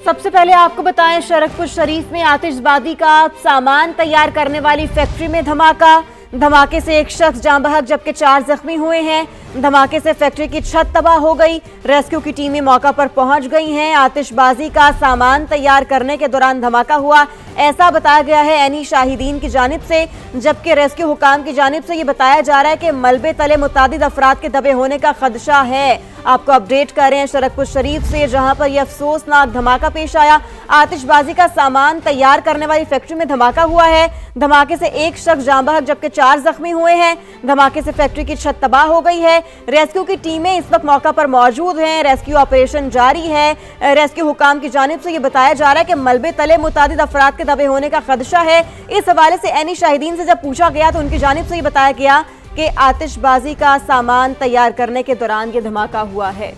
सबसे पहले आपको बताएं, शरकपुर शरीफ में आतिशबाजी का सामान तैयार करने वाली फैक्ट्री में धमाका। धमाके से एक शख्स जान बहक जबकि 4 जख्मी हुए हैं। धमाके से फैक्ट्री की छत तबाह हो गई। रेस्क्यू की टीमें मौका पर पहुंच गई हैं। आतिशबाजी का सामान तैयार करने के दौरान धमाका हुआ, ऐसा बताया गया है एनी शाहिदीन की जानिब से, जबकि रेस्क्यू हुकाम की जानिब से ये बताया जा रहा है कि मलबे तले मुतादिद अफराद के दबे होने का खदशा है। आपको अपडेट कर रहे हैं शरकपुर शरीफ से, जहां पर यह अफसोसनाक धमाका पेश आया। आतिशबाजी का सामान तैयार करने वाली फैक्ट्री में धमाका हुआ है। धमाके से एक शख्स जान बहक जबकि 4 जख्मी हुए हैं। धमाके से फैक्ट्री की छत तबाह हो गई है। रेस्क्यू की टीमें इस वक्त मौका पर मौजूद हैं। रेस्क्यू ऑपरेशन जारी है। रेस्क्यू हुकाम की जानिब से ये बताया जा रहा है कि मलबे तले मुतादिद अफराद के दबे होने का खदशा है। इस हवाले से एनी शाहिदीन से जब पूछा गया तो उनकी जानिब से ये बताया गया कि आतिशबाजी का सामान तैयार करने के दौरान ये धमाका हुआ है।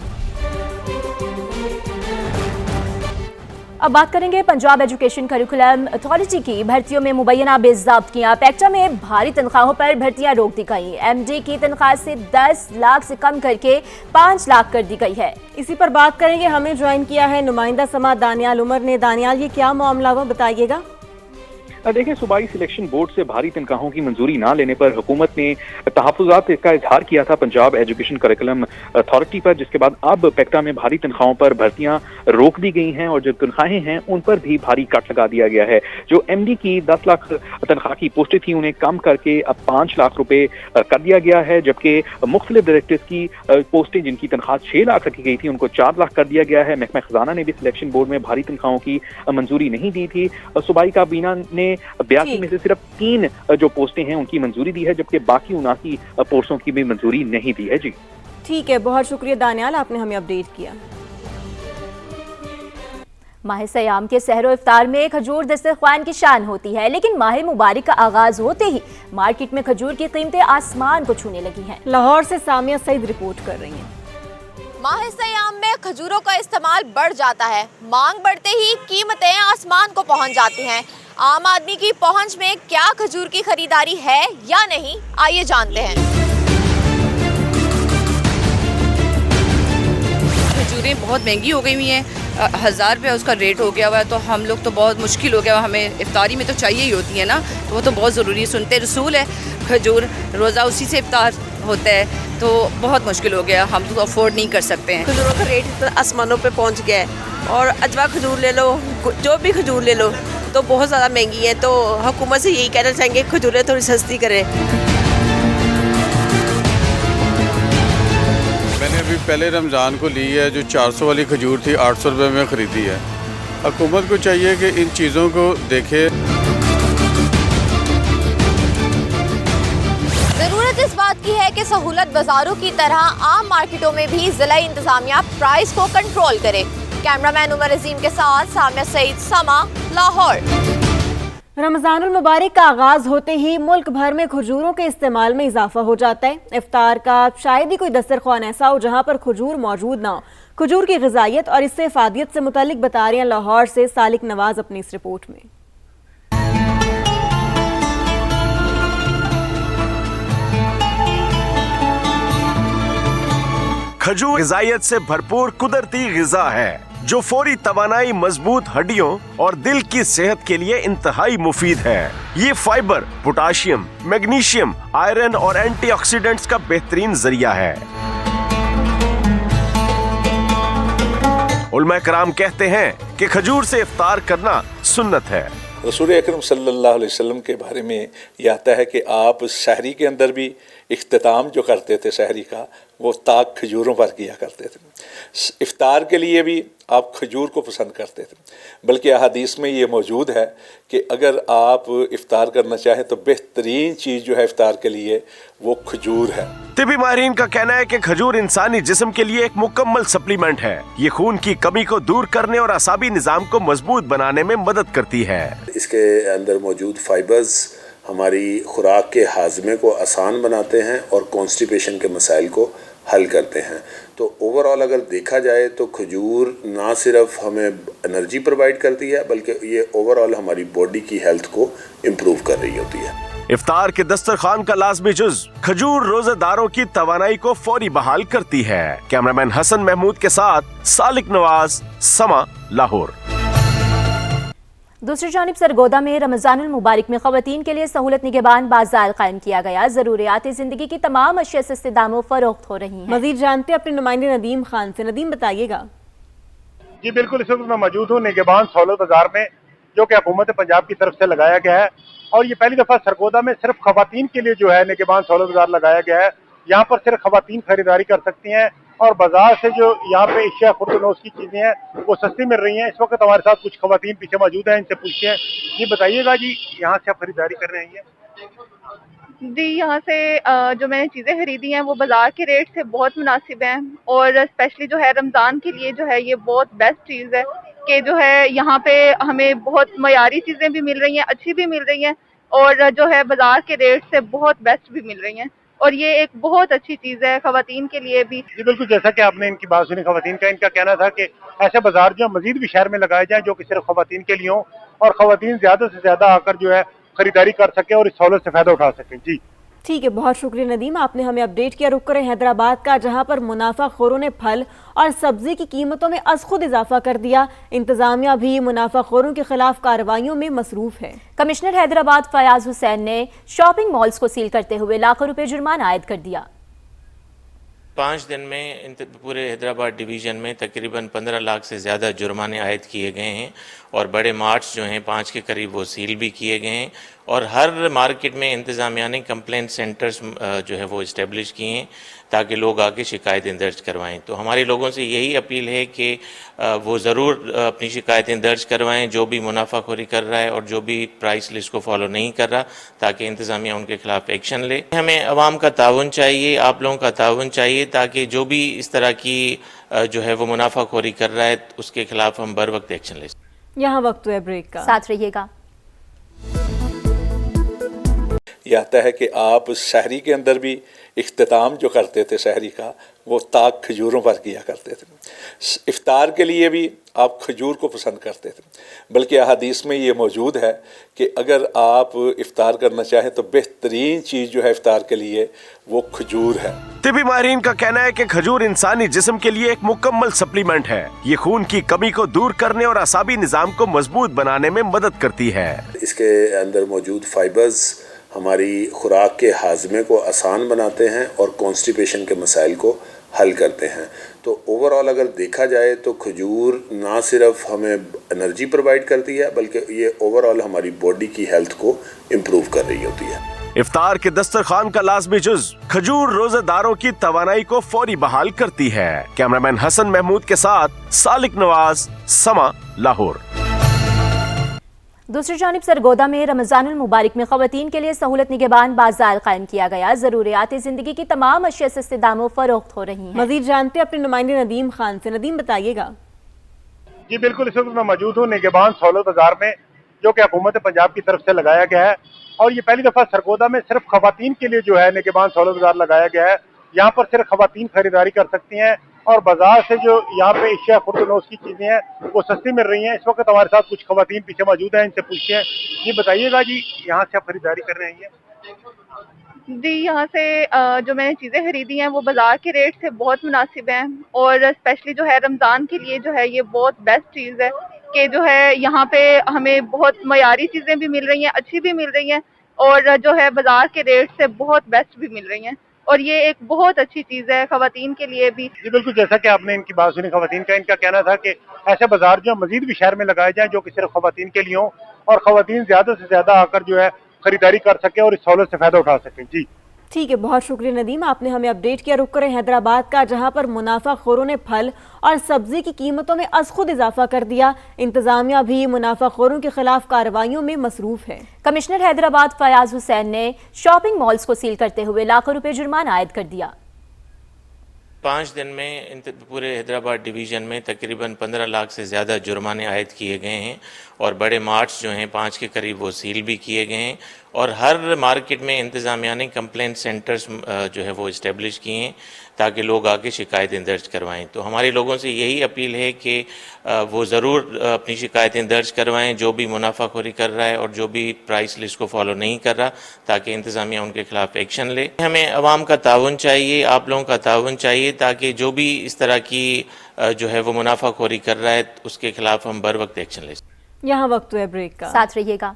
अब बात करेंगे पंजाब एजुकेशन करिकुलम अथॉरिटी की। भर्तियों में मुबैना बेज़ाब्तियां। पैक्टा में भारी तनख्वाहों पर भर्तियां रोक दी गई। एमडी की तनख्वाह से 10 लाख से कम करके 5 लाख कर दी गई है। इसी पर बात करेंगे, हमें ज्वाइन किया है नुमाइंदा समा दानियाल उमर ने। दानियाल, ये क्या मामला हुआ, बताइएगा। देखिए, सूबाई सिलेक्शन बोर्ड से भारी तनख्वाहों की मंजूरी ना लेने पर हुकूमत ने तहफ़्फ़ुज़ात का इजहार किया था पंजाब एजुकेशन करिकुलम अथॉरिटी पर, जिसके बाद अब पैक्टा में भारी तनख्वाहों पर भर्तियां रोक दी गई हैं और जो तनख्वाहें हैं उन पर भी भारी कट लगा दिया गया है। जो एमडी की 10 लाख तनख्वाह की पोस्टें थी उन्हें कम करके अब 5 लाख रुपए कर दिया गया है, जबकि मुख्तलिफ डायरेक्टर्स की पोस्टें जिनकी तनख्वाह 6 लाख रखी गई थी उनको 4 लाख कर दिया गया है। महकमा खजाना ने भी सिलेक्शन बोर्ड में भारी तनख्वाहों की मंजूरी नहीं दी थी। सूबाई काबीना ने 82 में से सिर्फ 3 जो पोस्टें हैं उनकी मंजूरी दी है, जबकि बाकी 79 पोस्टों की भी मंजूरी नहीं दी है। जी ठीक है, बहुत शुक्रिया दानियाल, आपने हमें अपडेट किया। माह सयाम के सहरो इफ्तार में खजूर दस्तरख्वान की शान होती है, लेकिन माह मुबारक का आगाज होते ही मार्केट में खजूर की कीमतें आसमान को छूने लगी हैं। लाहौर से सामिया सईद रिपोर्ट कर रही हैं। माह सयाम में खजूरों का इस्तेमाल बढ़ जाता है। मांग बढ़ते ही कीमतें आसमान को पहुंच जाती हैं। आम आदमी की पहुंच में क्या खजूर की खरीदारी है या नहीं, आइए जानते हैं। खजूरें बहुत महंगी हो गई हुई हैं। 1000 रुपये उसका रेट हो गया हुआ है, तो हम लोग तो बहुत मुश्किल हो गया। हमें इफ्तारी में तो चाहिए ही होती है ना, तो वो तो बहुत ज़रूरी है। सुनते रसूल है खजूर, रोज़ा उसी से इफ्तार होता है, तो बहुत मुश्किल हो गया। हम तो अफोर्ड नहीं कर सकते हैं। खजूरों का रेट आसमानों पे पहुंच गया है और अजवा खजूर ले लो, जो भी खजूर ले लो तो बहुत ज़्यादा महंगी है। तो हुकूमत से यही कहना चाहेंगे खजूरें थोड़ी सस्ती करें। मैंने अभी पहले रमज़ान को ली है, जो 400 वाली खजूर थी 800 रुपये में ख़रीदी है। हुकूमत को चाहिए कि इन चीज़ों को देखे। जरूरत इस बात की है कि सहूलत बाजारों की तरह आम मार्केटों में भी जिला इंतजामिया प्राइस को कंट्रोल करे। कैमरामैन उमर अजीम के साथ सामिया सईद, समा, लाहौर। रमज़ानुल मुबारक का आगाज होते ही मुल्क भर में खजूरों के इस्तेमाल में इजाफा हो जाता है। इफ्तार का शायद ही कोई दस्तरख्वान ऐसा हो जहां पर खजूर मौजूद ना हो। खजूर की ग़िज़ाइयत और इससे इफादियत से मुतालिक बता रहे हैं लाहौर से सालिक नवाज अपनी इस रिपोर्ट में। खजूर ग़िज़ाइयत से भरपूर कुदरती ग़िज़ा है जो फौरी तवानाई, मजबूत हड्डियों और दिल की सेहत के लिए इंतहाई मुफीद है। ये फाइबर, पोटाशियम, मैग्नीशियम, आयरन और एंटीऑक्सीडेंट्स का बेहतरीन जरिया है। उलमा कराम कहते हैं कि खजूर से इफ्तार करना सुन्नत है। रसूल अकरम सल्लल्लाहु अलैहि वसल्लम के बारे में यह आता है कि आप सहरी के अंदर भी इख्तिताम जो करते थे सहरी का, वो ताक खजूरों पर किया करते थे। इफ्तार के लिए भी आप खजूर को पसंद करते थे। बल्कि अहादीस में ये मौजूद है कि अगर आप इफ्तार करना चाहें तो बेहतरीन चीज़ जो है इफ्तार के लिए वो खजूर है। तिबी माहिरीन का कहना है कि खजूर इंसानी जिस्म के लिए एक मुकम्मल सप्लीमेंट है। ये खून की कमी को दूर करने और असाबी निज़ाम को मजबूत बनाने में मदद करती है। इसके अंदर मौजूद फाइबर्स हमारी खुराक के हाजमे को आसान बनाते हैं और कॉन्स्टिपेशन के मसाइल को हल करते हैं। तो ओवरऑल अगर देखा जाए तो खजूर ना सिर्फ हमें एनर्जी प्रोवाइड करती है बल्कि ये ओवरऑल हमारी बॉडी की हेल्थ को इम्प्रूव कर रही होती है। इफ्तार के दस्तरखान का लाजमी जुज खजूर रोजेदारों की तवानाई को फौरी बहाल करती है। कैमरामैन हसन महमूद के साथ सालिक नवाज, समा, लाहौर। दूसरी जानिब सरगोदा में रमज़ानुल मुबारक में ख़वातीन के लिए सहूलत निगहबान बाजार कायम किया गया। ज़रूरियात ज़िंदगी की तमाम अशिया सस्ते दामों फरोख्त हो रही हैं। मज़ीद जानते अपने नुमाइंदे नदीम खान से। नदीम, बताइएगा। जी बिल्कुल, इस वक्त मैं मौजूद हूँ निगहबान सहूलत बाजार में, जो कि हुकूमत पंजाब की तरफ से लगाया गया है। और ये पहली दफ़ा सरगोदा में सिर्फ ख़वातीन के लिए जो है निगहबान सहूलत बाजार लगाया गया है। यहाँ पर सिर्फ ख़वातीन खरीदारी कर सकती हैं और बाजार से जो यहाँ पे एशिया खुर्दनोश की चीज़ें हैं वो सस्ती मिल रही हैं। इस वक्त हमारे साथ कुछ ख़वातीन पीछे मौजूद हैं, इनसे पूछते हैं। जी बताइएगा जी, यहाँ से आप खरीदारी कर रहे हैं? जी, यहाँ से जो मैंने चीज़ें खरीदी हैं वो बाज़ार के रेट से बहुत मुनासिब हैं और स्पेशली जो है रमज़ान के लिए जो है ये बहुत बेस्ट चीज़ है कि जो है यहाँ पे हमें बहुत मयारी चीज़ें भी मिल रही हैं, अच्छी भी मिल रही हैं और जो है बाज़ार के रेट से बहुत बेस्ट भी मिल रही हैं और ये एक बहुत अच्छी चीज़ है ख़वातीन के लिए भी। जी बिल्कुल, जैसा कि आपने इनकी बात सुनी ख़वातीन का, इनका कहना था कि ऐसे बाजार जो मज़ीद भी शहर में लगाए जाएं जो कि सिर्फ ख़वातीन के लिए हों और ख़वातीन ज़्यादा से ज़्यादा आकर जो है खरीदारी कर सकें और इस सहूलत से फ़ायदा उठा सकें। जी ठीक है, बहुत शुक्रिया नदीम, आपने हमें अपडेट किया। रुक करें हैदराबाद का, जहां पर मुनाफाखोरों ने फल और सब्जी की कीमतों में अज खुद इजाफा कर दिया। इंतजामिया भी मुनाफाखोरों के खिलाफ कार्रवाइयों में मसरूफ है। कमिश्नर हैदराबाद फयाज हुसैन ने शॉपिंग मॉल्स को सील करते हुए लाखों रुपए जुर्माना आयद कर दिया। 5 दिन में पूरे हैदराबाद डिवीज़न में तकरीबन 15 लाख से ज़्यादा जुर्माने आयद किए गए हैं और बड़े मार्ट्स जो हैं 5 के करीब वो सील भी किए गए हैं और हर मार्केट में इंतज़ामिया ने कंप्लेंट सेंटर्स जो है वो इस्टेब्लिश किए हैं ताकि लोग आके शिकायतें दर्ज करवाएं। तो हमारे लोगों से यही अपील है कि वो ज़रूर अपनी शिकायतें दर्ज करवाएं जो भी मुनाफाखोरी कर रहा है और जो भी प्राइस लिस्ट को फॉलो नहीं कर रहा, ताकि इंतज़ामिया उनके खिलाफ एक्शन ले। हमें आवाम का ताउन चाहिए, आप लोगों का ताउन चाहिए, ताकि जो भी इस तरह की जो है वो मुनाफाखोरी कर रहा है उसके खिलाफ हम बर वक्त एक्शन ले। यहाँ वक्त है ब्रेक का, साथ रहिएगा। यह आता है कि आप शहरी के अंदर भी इख्तिताम जो करते थे शहरी का, वो ताक खजूरों पर किया करते थे। इफ्तार के लिए भी आप खजूर को पसंद करते थे, बल्कि अहादीस में ये मौजूद है कि अगर आप इफ्तार करना चाहें तो बेहतरीन चीज़ जो है इफ्तार के लिए वो खजूर है। तिबी माहिरीन का कहना है कि खजूर इंसानी जिस्म के लिए एक मुकम्मल सप्लीमेंट है। ये खून की कमी को दूर करने और असाबी निज़ाम को मजबूत बनाने में मदद करती है। इसके अंदर मौजूद फाइबर्स हमारी खुराक के हाजमे को आसान बनाते हैं और कॉन्स्टिपेशन के मसाइल को हल करते हैं। तो ओवरऑल अगर देखा जाए तो खजूर ना सिर्फ हमें एनर्जी प्रोवाइड करती है, बल्कि ये ओवरऑल हमारी बॉडी की हेल्थ को इम्प्रूव कर रही होती है। इफ्तार के दस्तरखान का लाजमी जुज खजूर रोजेदारों की तवानाई को फौरी बहाल करती है। कैमरामैन हसन महमूद के साथ सालिक नवाज, समा, लाहौर। दूसरी जानिब सरगोदा में रमज़ानुल मुबारक में ख़वातीन के लिए सहूलत निगहबान बाजार कायम किया गया। ज़रूरियात ज़िंदगी की तमाम अशिया सस्ते दामों फरोख्त हो रही हैं। मज़ीद जानते अपने नुमाइंदे नदीम खान से। नदीम, बताइएगा। जी बिल्कुल, इस वक्त मैं मौजूद हूँ निगहबान सहूलत बाजार में, जो कि हुकूमत पंजाब की तरफ से लगाया गया है। और ये पहली दफ़ा सरगोदा में सिर्फ ख़वातीन के लिए जो है निगहबान सहूलत बाजार लगाया गया है। यहाँ पर सिर्फ ख़वातीन खरीदारी कर सकती हैं और बाजार से जो यहाँ पे एशिया खुर्दनोश की चीज़ें हैं वो सस्ती मिल रही हैं। इस वक्त हमारे साथ कुछ ख़वातीन पीछे मौजूद हैं, इनसे पूछते हैं। जी बताइएगा जी, यहाँ से आप खरीदारी कर रहे हैं? जी, यहाँ से जो मैंने चीज़ें खरीदी हैं वो बाज़ार के रेट से बहुत मुनासिब हैं और स्पेशली जो है रमज़ान के लिए जो है ये बहुत बेस्ट चीज़ है कि जो है यहाँ पे हमें बहुत मयारी चीज़ें भी मिल रही हैं, अच्छी भी मिल रही हैं और जो है बाज़ार के रेट से बहुत बेस्ट भी मिल रही हैं और ये एक बहुत अच्छी चीज़ है ख़वातीन के लिए भी। जी बिल्कुल, जैसा कि आपने इनकी बात सुनी ख़वातीन का, इनका कहना था कि ऐसे बाजार जो मज़ीद भी शहर में लगाए जाएं जो कि सिर्फ ख़वातीन के लिए हों और ख़वातीन ज़्यादा से ज़्यादा आकर जो है खरीदारी कर सकें और इस सहूलत से फ़ायदा उठा सकें। जी ठीक है, बहुत शुक्रिया नदीम, आपने हमें अपडेट किया। रुक करें हैदराबाद का, जहां पर मुनाफाखोरों ने फल और सब्जी की कीमतों में अज खुद इजाफा कर दिया। इंतजामिया भी मुनाफाखोरों के खिलाफ कार्रवाइयों में मसरूफ है। कमिश्नर हैदराबाद फयाज हुसैन ने शॉपिंग मॉल्स को सील करते हुए लाखों रुपए जुर्माना आयद कर दिया। 5 दिन में पूरे हैदराबाद डिवीज़न में तकरीबन 15 लाख से ज़्यादा जुर्माने आयद किए गए हैं और बड़े मार्ट्स जो हैं 5 के करीब वो सील भी किए गए हैं और हर मार्केट में इंतज़ामिया ने कंप्लेंट सेंटर्स जो है वो इस्टेब्लिश किए हैं ताकि लोग आके शिकायतें दर्ज करवाएं। तो हमारे लोगों से यही अपील है कि वो ज़रूर अपनी शिकायतें दर्ज करवाएं जो भी मुनाफाखोरी कर रहा है और जो भी प्राइस लिस्ट को फॉलो नहीं कर रहा, ताकि इंतज़ामिया उनके खिलाफ एक्शन ले। हमें आवाम का ताउन चाहिए, आप लोगों का ताउन चाहिए, ताकि जो भी इस तरह की जो है वो मुनाफाखोरी कर रहा है उसके खिलाफ हम बर वक्त एक्शन ले। यहाँ वक्त है ब्रेक का, साथ रहिएगा।